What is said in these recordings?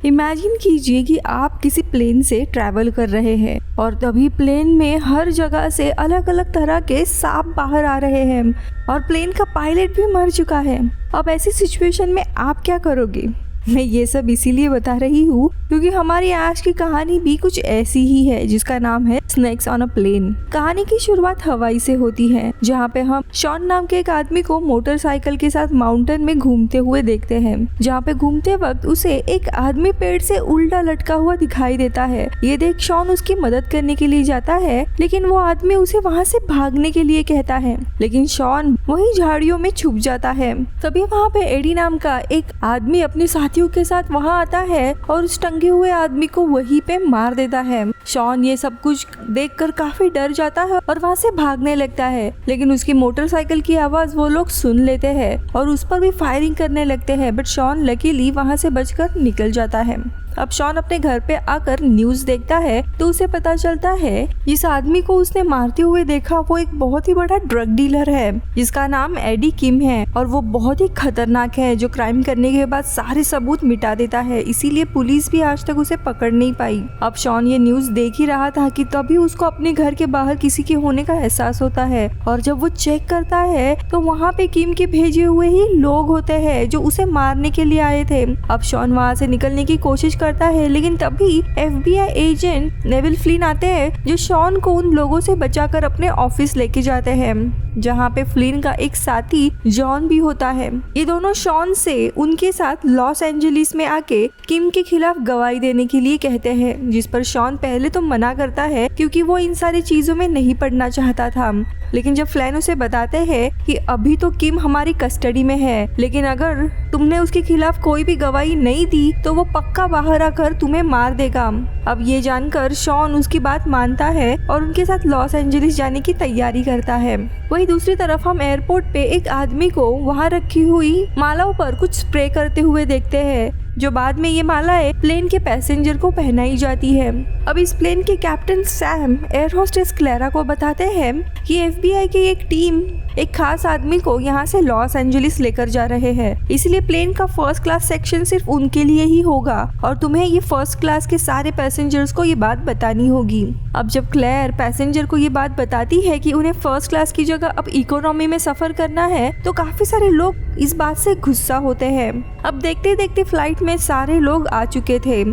Imagine कीजिए कि आप किसी प्लेन से ट्रैवल कर रहे हैं और तभी प्लेन में हर जगह से अलग अलग तरह के सांप बाहर आ रहे हैं और प्लेन का पायलट भी मर चुका है। अब ऐसी सिचुएशन में आप क्या करोगे? मैं ये सब इसीलिए बता रही हूँ क्योंकि हमारी आज की कहानी भी कुछ ऐसी ही है जिसका नाम है स्नेक्स ऑन अ प्लेन। कहानी की शुरुआत हवाई से होती है जहाँ पे हम शॉन नाम के एक आदमी को मोटरसाइकिल के साथ माउंटेन में घूमते हुए देखते हैं, जहाँ पे घूमते वक्त उसे एक आदमी पेड़ से उल्टा लटका हुआ दिखाई देता है। ये देख शॉन उसकी मदद करने के लिए जाता है, लेकिन वो आदमी उसे वहाँ से भागने के लिए कहता है, लेकिन शॉन वही झाड़ियों में छुप जाता है। तभी वहाँ पे एडी नाम का एक आदमी अपने साथियों के साथ वहाँ आता है और उस टंगे हुए आदमी को वहीं पे मार देता है। शॉन ये सब कुछ देखकर काफी डर जाता है और वहाँ से भागने लगता है, लेकिन उसकी मोटरसाइकिल की आवाज वो लोग सुन लेते हैं और उस पर भी फायरिंग करने लगते हैं, बट शॉन लकीली वहाँ से बचकर निकल जाता है। अब शॉन अपने घर पे आकर न्यूज देखता है तो उसे पता चलता है जिस आदमी को उसने मारते हुए देखा वो एक बहुत ही बड़ा ड्रग डीलर है जिसका नाम एडी किम है और वो बहुत ही खतरनाक है जो क्राइम करने के बाद सारे सबूत मिटा देता है, इसीलिए पुलिस भी आज तक उसे पकड़ नहीं पाई। अब शॉन ये न्यूज देख ही रहा था कि तभी उसको अपने घर के बाहर किसी के होने का एहसास होता है और जब वो चेक करता है तो वहाँ पे किम के भेजे हुए ही लोग होते हैं जो उसे मारने के लिए आए थे। अब शॉन वहाँ से निकलने की कोशिश करता है, लेकिन तभी FBI एजेंट नेविल फ्लिन आते हैं जो शॉन को उन लोगों से बचाकर अपने ऑफिस लेके जाते हैं जहाँ पे फ्लिन का एक साथी जॉन भी होता है। ये दोनों शॉन से उनके साथ लॉस एंजलिस में आके किम के खिलाफ गवाही देने के लिए कहते हैं, जिस पर शॉन पहले तो मना करता है क्योंकि वो इन सारी चीजों में नहीं पड़ना चाहता था, लेकिन जब फ्लैन उसे बताते हैं कि अभी तो किम हमारी कस्टडी में है, लेकिन अगर तुमने उसके खिलाफ कोई भी गवाही नहीं दी तो वो पक्का बाहर आकर तुम्हें मार देगा। अब ये जानकर शॉन उसकी बात मानता है और उनके साथ लॉस एंजलिस जाने की तैयारी करता है। वहीं दूसरी तरफ हम एयरपोर्ट पे एक आदमी को वहाँ रखी हुई मालाओं पर कुछ स्प्रे करते हुए देखते हैं, जो बाद में ये मालाएं प्लेन के पैसेंजर को पहनाई जाती है। अब इस प्लेन के captain Sam air hostess Clara को बताते हैं कि FBI की एक टीम एक खास आदमी को यहाँ से लॉस एंजलिस लेकर जा रहे हैं, इसलिए प्लेन का फर्स्ट क्लास सेक्शन सिर्फ उनके लिए ही होगा और तुम्हें ये फर्स्ट क्लास के सारे पैसेंजर्स को ये बात बतानी होगी। अब जब क्लेयर पैसेंजर को ये बात बताती है कि उन्हें फर्स्ट क्लास की जगह अब इकोनॉमी में सफर करना है तो काफी सारे लोग इस बात से गुस्सा होते हैं। अब देखते देखते फ्लाइट में सारे लोग आ चुके थे,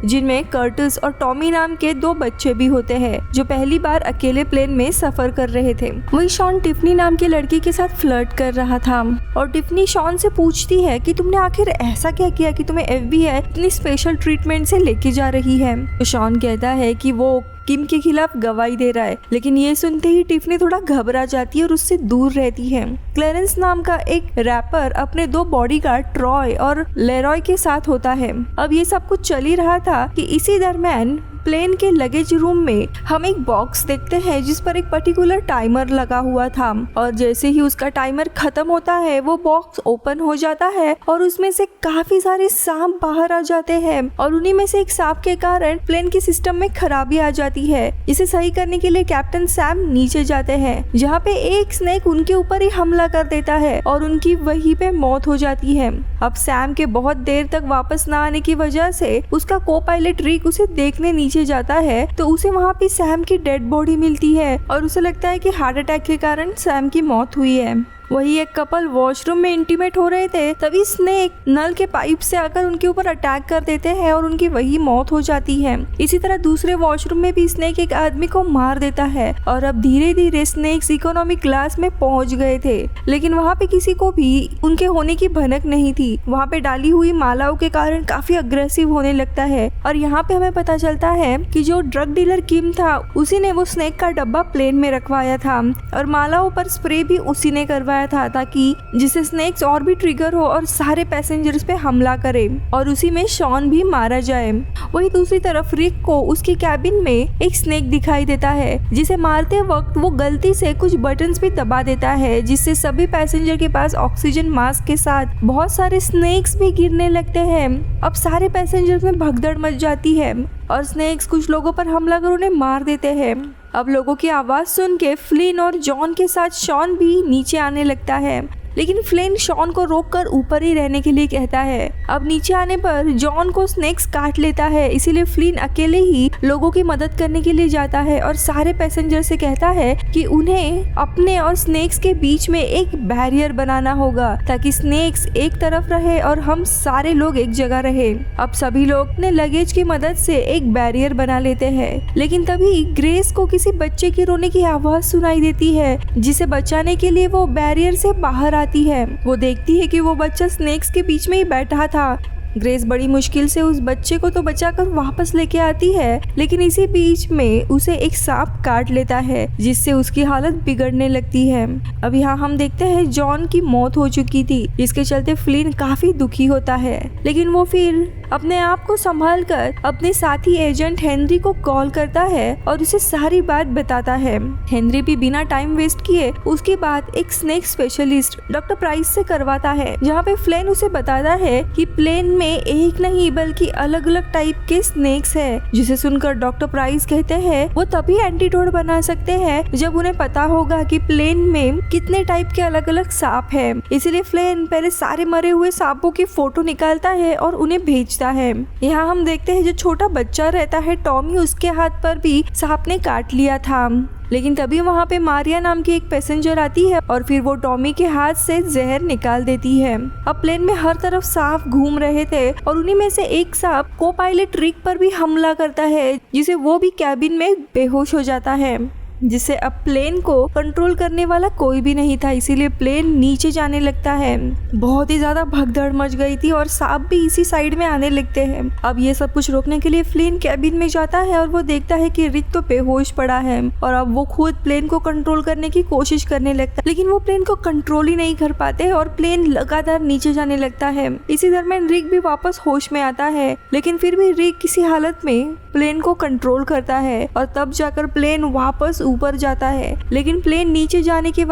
जिनमें कर्टिस और टॉमी नाम के 2 बच्चे भी होते हैं जो पहली बार अकेले प्लेन में सफर कर रहे थे। वही शॉन टिफनी नाम की लड़की के साथ फ्लर्ट कर रहा था और टिफनी शॉन से पूछती है कि तुमने आखिर ऐसा क्या किया कि तुम्हें FBI इतनी स्पेशल ट्रीटमेंट से लेके जा रही है। तो शॉन कहता है कि वो किम के खिलाफ गवाही दे रहा है, लेकिन ये सुनते ही टिफनी थोड़ा घबरा जाती है और उससे दूर रहती है। क्लेरेंस नाम का एक रैपर अपने 2 बॉडीगार्ड ट्रॉय और लेरॉय के साथ होता है। अब ये सब कुछ चल ही रहा था कि इसी दरम्यान प्लेन के लगेज रूम में हम एक बॉक्स देखते हैं जिस पर एक पर्टिकुलर टाइमर लगा हुआ था और जैसे ही उसका टाइमर खत्म होता है वो बॉक्स ओपन हो जाता है और उसमें से काफी सारे सांप बाहर आ जाते हैं और उन्हीं में से एक सांप के कारण प्लेन के सिस्टम में खराबी आ जाती है। इसे सही करने के लिए कैप्टन सैम नीचे जाते हैं जहाँ पे एक स्नेक उनके ऊपर ही हमला कर देता है और उनकी वहीं पे मौत हो जाती है। अब सैम के बहुत देर तक वापस ना आने की वजह से उसका को पायलट रिक उसे देखने नीचे जाता है तो उसे वहाँ पे सैम की डेड बॉडी मिलती है और उसे लगता है कि हार्ट अटैक के कारण सैम की मौत हुई है। वही एक कपल वॉशरूम में इंटीमेट हो रहे थे, तभी स्नेक नल के पाइप से आकर उनके ऊपर अटैक कर देते हैं और उनकी वही मौत हो जाती है। इसी तरह दूसरे वॉशरूम में भी स्नेक एक आदमी को मार देता है और अब धीरे धीरे स्नेक्स इकोनॉमिक क्लास में पहुंच गए थे, लेकिन वहाँ पे किसी को भी उनके होने की भनक नहीं थी। वहाँ पे डाली हुई मालाओं के कारण काफी अग्रेसिव होने लगता है और यहाँ पे हमें पता चलता है कि जो ड्रग डीलर किम था उसी ने वो स्नेक का डब्बा प्लेन में रखवाया था और मालाओं पर स्प्रे भी उसी ने करवाया था ताकि जिससे स्नेक्स और भी ट्रिगर हो और सारे पैसेंजर्स पे हमला करे और उसी में शॉन भी मारा जाए। वही दूसरी तरफ रिक को उसकी कैबिन में एक स्नेक दिखाई देता है जिसे मारते वक्त वो गलती से कुछ बटन्स भी दबा देता है जिससे सभी पैसेंजर के पास ऑक्सीजन मास्क के साथ बहुत सारे स्नेक्स भी गिरने लगते हैं। अब सारे पैसेंजर्स में भगदड़ मच जाती है और स्नेक्स कुछ लोगों पर हमला कर उन्हें मार देते हैं। अब लोगों की आवाज सुन के फ्लिन और जॉन के साथ शॉन भी नीचे आने लगता है, लेकिन फ्लिन शॉन को रोककर ऊपर ही रहने के लिए कहता है। अब नीचे आने पर जॉन को स्नेक्स काट लेता है, इसीलिए फ्लिन अकेले ही लोगों की मदद करने के लिए जाता है और सारे पैसेंजर से कहता है कि उन्हें अपने और स्नेक्स के बीच में एक बैरियर बनाना होगा ताकि स्नेक्स एक तरफ रहे और हम सारे लोग एक जगह रहे। अब सभी लोग अपने लगेज की मदद से एक बैरियर बना लेते हैं, लेकिन तभी ग्रेस को किसी बच्चे की रोने की आवाज सुनाई देती है, जिसे बचाने के लिए वो बैरियर से बाहर आती है। वो देखती है कि वो बच्चा स्नेक्स के बीच में ही बैठा था। ग्रेस बड़ी मुश्किल से उस बच्चे को तो बचाकर वापस लेके आती है, लेकिन इसी बीच में उसे एक सांप काट लेता है, जिससे उसकी हालत बिगड़ने लगती है। अब यहाँ हम देखते हैं जॉन की मौत हो चुकी थी, जिसके चलते फ्लिन काफी दुखी होता है, लेकिन वो फिर अपने आप को संभाल कर अपने साथी एजेंट हेनरी को कॉल करता है और उसे सारी बात बताता है। हेनरी भी बिना टाइम वेस्ट किए उसकी बात एक स्नेक स्पेशलिस्ट डॉक्टर प्राइस से करवाता है, जहाँ पे फ्लिन उसे बताता है कि प्लेन में एक नहीं बल्कि अलग अलग टाइप के स्नेक्स है, जिसे सुनकर डॉक्टर प्राइस कहते हैं वो तभी एंटीडोट बना सकते हैं जब उन्हें पता होगा कि प्लेन में कितने टाइप के अलग अलग सांप है। इसीलिए फ्लिन पहले सारे मरे हुए सांपों की फोटो निकालता है और उन्हें भेजता है। यहाँ हम देखते हैं जो छोटा बच्चा रहता है टॉमी, उसके हाथ पर भी सांप ने काट लिया था, लेकिन तभी वहाँ पे मारिया नाम की एक पैसेंजर आती है और फिर वो टॉमी के हाथ से जहर निकाल देती है। अब प्लेन में हर तरफ सांप घूम रहे थे और उन्हीं में से एक सांप को पायलट रिक पर भी हमला करता है, जिसे वो भी कैबिन में बेहोश हो जाता है, जिससे अब प्लेन को कंट्रोल करने वाला कोई भी नहीं था। इसीलिए प्लेन नीचे जाने लगता है। बहुत ही ज्यादा भगदड़ मच गई थी और सांप भी इसी साइड में आने लगते हैं। अब ये सब कुछ रोकने के लिए प्लेन कैबिन में जाता है और वो देखता है कि रिक तो बेहोश पड़ा है और अब वो खुद प्लेन को कंट्रोल करने की कोशिश करने लगता है, लेकिन वो प्लेन को कंट्रोल ही नहीं कर पाते और प्लेन लगातार नीचे जाने लगता है। इसी दरमियान रिक भी वापस होश में आता है, लेकिन फिर भी रिक किसी हालत में प्लेन को कंट्रोल करता है और तब जाकर प्लेन वापस ऊपर जाता है। लेकिन प्लेन नीचे जाने की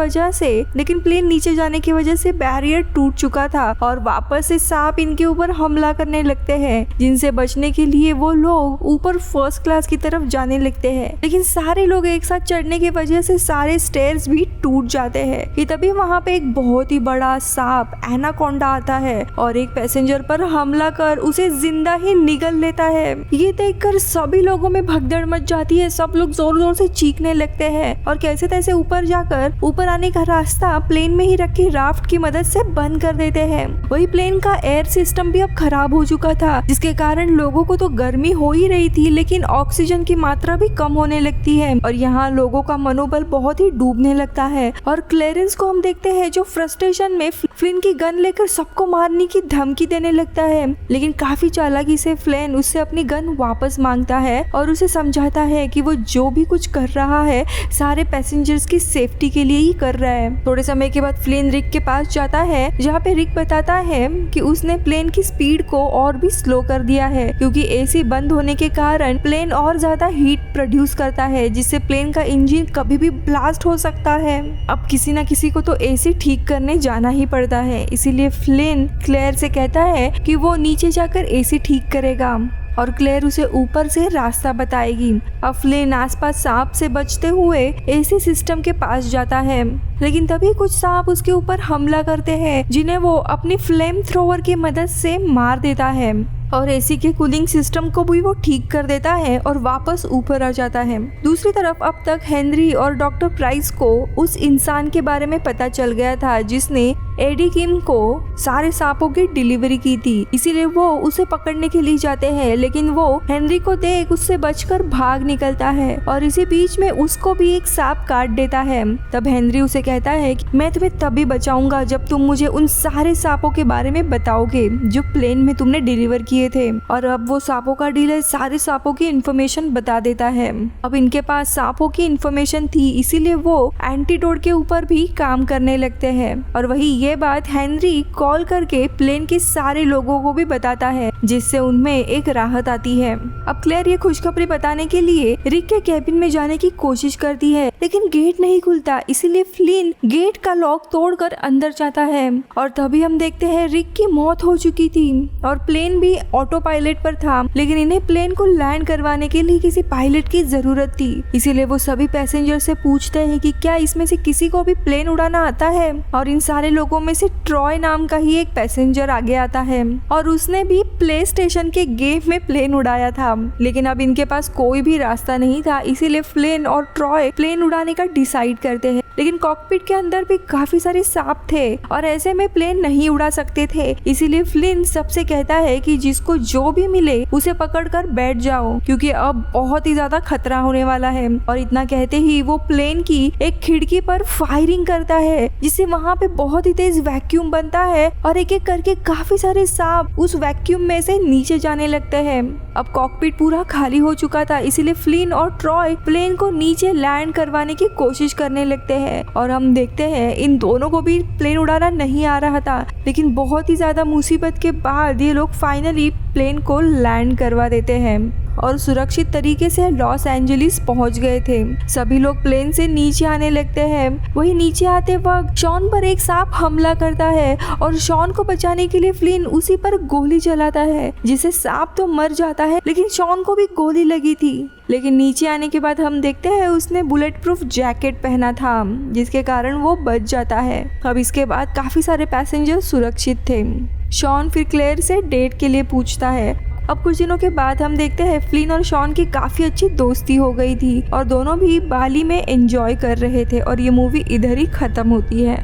वजह से बैरियर टूट चुका था और वापस से सांप इनके ऊपर हमला करने लगते हैं, जिनसे बचने के लिए वो लोग ऊपर फर्स्ट क्लास की तरफ जाने लगते हैं। लेकिन सारे लोग एक साथ चढ़ने की वजह से सारे स्टेयर्स भी टूट जाते हैं कि तभी वहाँ पे एक बहुत ही बड़ा सांप एनाकोंडा आता है और एक पैसेंजर पर हमला कर उसे जिंदा ही निगल लेता है। ये देखकर सभी लोगों में भगदड़ मच जाती है। सब लोग जोर जोर से चीखने लगते हैं और कैसे तैसे ऊपर आने का रास्ता प्लेन में ही रखी राफ्ट की मदद से बंद कर देते हैं। वही प्लेन का एयर सिस्टम भी अब खराब हो चुका था, जिसके कारण लोगों को तो गर्मी हो ही रही थी, लेकिन ऑक्सीजन की मात्रा भी कम होने लगती है और यहाँ लोगों का मनोबल बहुत ही डूबने लगता है। और क्लेरेंस को हम देखते हैं जो फ्रस्ट्रेशन में फ्लिन की गन लेकर सबको मारने की धमकी देने लगता है, लेकिन काफी चालाकी से फ्लिन उससे अपनी गन वापस मांगता है और उसे समझाता है कि वो जो भी कुछ कर रहा है सारे पैसेंजर्स की सेफ्टी के लिए ही कर रहा है। थोड़े समय के बाद फ्लिन रिक के पास जाता है, जहाँ पे रिक बताता है कि उसने प्लेन की स्पीड को और भी स्लो कर दिया है, क्योंकि एसी बंद होने के कारण प्लेन और ज्यादा हीट प्रोड्यूस करता है, जिससे प्लेन का इंजन कभी भी ब्लास्ट हो सकता है। अब किसी न किसी को तो एसी ठीक करने जाना ही पड़ता है, इसीलिए फ्लिन क्लेयर से कहता है कि वो नीचे जाकर एसी ठीक करेगा और क्लेयर उसे ऊपर से रास्ता बताएगी। अब फ्लिन आसपास सांप से बचते हुए एसी सिस्टम के पास जाता है, लेकिन तभी कुछ सांप उसके ऊपर हमला करते हैं, जिन्हें वो अपनी फ्लेम थ्रोवर की मदद से मार देता है और एसी के कूलिंग सिस्टम को भी वो ठीक कर देता है और वापस ऊपर आ जाता है। दूसरी तरफ अब तक हेनरी और डॉक्टर प्राइस को उस इंसान के बारे में पता चल गया था जिसने एडी किम को सारे सांपों की डिलीवरी की थी, इसीलिए वो उसे पकड़ने के लिए जाते हैं, लेकिन वो हेनरी को देख उससे बचकर भाग निकलता है और इसी बीच में उसको भी एक सांप काट देता है। तब हेनरी उसे कहता है कि मैं तुम्हें तभी बचाऊंगा जब तुम मुझे उन सारे सांपों के बारे में बताओगे जो प्लेन में तुमने डिलीवर किए थे। और अब वो सांपों का डीलर सारे सांपों की इंफॉर्मेशन बता देता है। अब इनके पास सांपों की इंफॉर्मेशन थी, इसीलिए वो एंटीडोट के ऊपर भी काम करने लगते हैं और वही ये बात हेनरी कॉल करके प्लेन के सारे लोगों को भी बताता है, जिससे उनमें एक राहत आती है। अब क्लेयर ये खुशखबरी बताने के लिए रिक के कैबिन में जाने की कोशिश करती है, लेकिन गेट नहीं खुलता, इसीलिए फ्लिन गेट का लॉक तोड़कर अंदर जाता है और तभी हम देखते हैं रिक की मौत हो चुकी थी और प्लेन भी ऑटो पायलट पर था, लेकिन इन्हें प्लेन को लैंड करवाने के लिए किसी पायलट की जरूरत थी। इसीलिए वो सभी पैसेंजर से पूछते हैं कि क्या इसमें से किसी को भी प्लेन उड़ाना आता है और इन सारे लोगों लोगों में से ट्रॉय नाम का ही एक पैसेंजर आगे आता है और उसने भी प्ले स्टेशन के गेम में प्लेन उड़ाया था। लेकिन अब इनके पास कोई भी रास्ता नहीं था, इसीलिए फ्लिन और ट्रॉय प्लेन उड़ाने का डिसाइड करते हैं। लेकिन कॉकपिट के अंदर भी काफी सारे सांप थे और ऐसे में प्लेन नहीं उड़ा सकते थे, इसीलिए फ्लिन सबसे कहता है कि जिसको जो भी मिले उसे पकड़कर बैठ जाओ, क्योंकि अब बहुत ही ज्यादा खतरा होने वाला है। और इतना कहते ही वो प्लेन की एक खिड़की पर फायरिंग करता है, जिससे वहां पे बहुत ही तेज वैक्यूम बनता है और एक एक करके काफी सारे सांप उस वैक्यूम में से नीचे जाने लगते हैं। अब कॉकपिट पूरा खाली हो चुका था, इसीलिए फ्लिन और ट्रॉय प्लेन को नीचे लैंड करवाने की कोशिश करने लगते हैं और हम देखते हैं इन दोनों को भी प्लेन उड़ाना नहीं आ रहा था, लेकिन बहुत ही ज्यादा मुसीबत के बाद ये लोग फाइनली प्लेन को लैंड करवा देते हैं और सुरक्षित तरीके से लॉस एंजलिस पहुंच गए थे। सभी लोग प्लेन से नीचे आने लगते हैं। वही नीचे आते वक्त शॉन पर एक सांप हमला करता है और शॉन को बचाने के लिए फ्लिन उसी पर गोली चलाता है, जिससे सांप तो मर जाता है लेकिन शॉन को भी गोली लगी थी। लेकिन नीचे आने के बाद हम देखते हैं उसने बुलेट प्रूफ जैकेट पहना था, जिसके कारण वो बच जाता है। अब इसके बाद काफी सारे पैसेंजर सुरक्षित थे। शॉन फिर क्लेयर से डेट के लिए पूछता है। अब कुछ दिनों के बाद हम देखते हैं फ्लिन और शॉन की काफी अच्छी दोस्ती हो गई थी और दोनों भी बाली में एंजॉय कर रहे थे और ये मूवी इधर ही खत्म होती है।